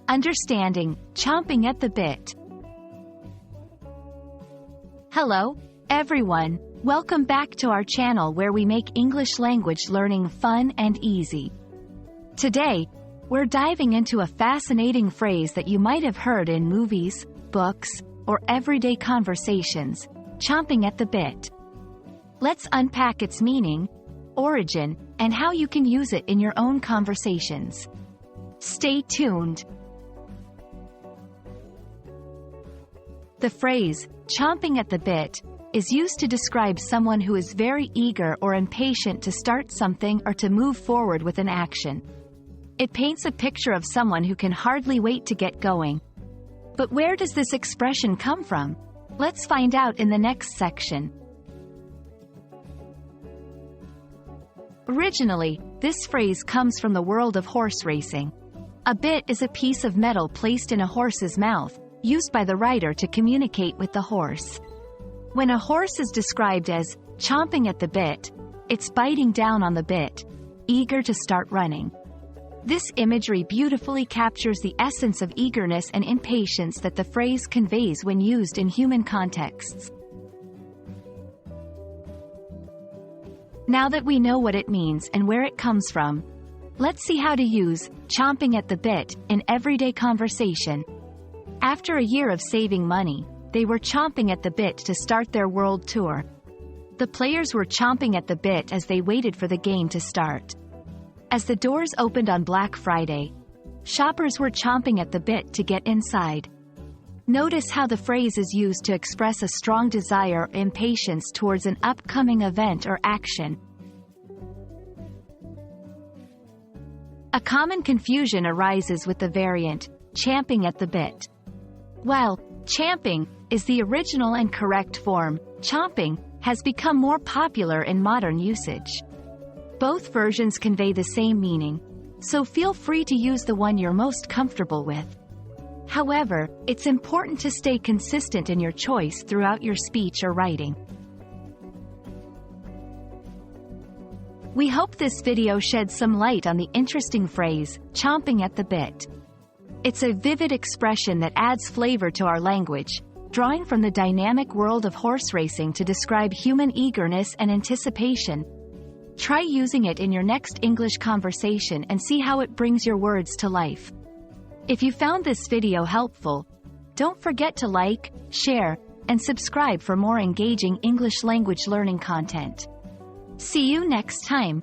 Understanding, chomping at the bit. Hello, everyone. Welcome back to our channel where we make English language learning fun and easy. Today, we're diving into a fascinating phrase that you might have heard in movies, books, or everyday conversations, chomping at the bit. Let's unpack its meaning, origin, and how you can use it in your own conversations. Stay tuned. The phrase, chomping at the bit, is used to describe someone who is very eager or impatient to start something or to move forward with an action. It paints a picture of someone who can hardly wait to get going. But where does this expression come from? Let's find out in the next section. Originally, this phrase comes from the world of horse racing. A bit is a piece of metal placed in a horse's mouth, used by the rider to communicate with the horse. When a horse is described as chomping at the bit, it's biting down on the bit, eager to start running. This imagery beautifully captures the essence of eagerness and impatience that the phrase conveys when used in human contexts. Now that we know what it means and where it comes from, let's see how to use chomping at the bit in everyday conversation. After a year of saving money, they were chomping at the bit to start their world tour. The players were chomping at the bit as they waited for the game to start. As the doors opened on Black Friday, shoppers were chomping at the bit to get inside. Notice how the phrase is used to express a strong desire or impatience towards an upcoming event or action. A common confusion arises with the variant, champing at the bit. While champing is the original and correct form, chomping has become more popular in modern usage. Both versions convey the same meaning, so feel free to use the one you're most comfortable with. However, it's important to stay consistent in your choice throughout your speech or writing. We hope this video sheds some light on the interesting phrase, chomping at the bit. It's a vivid expression that adds flavor to our language, drawing from the dynamic world of horse racing to describe human eagerness and anticipation. Try using it in your next English conversation and see how it brings your words to life. If you found this video helpful, don't forget to like, share, and subscribe for more engaging English language learning content. See you next time.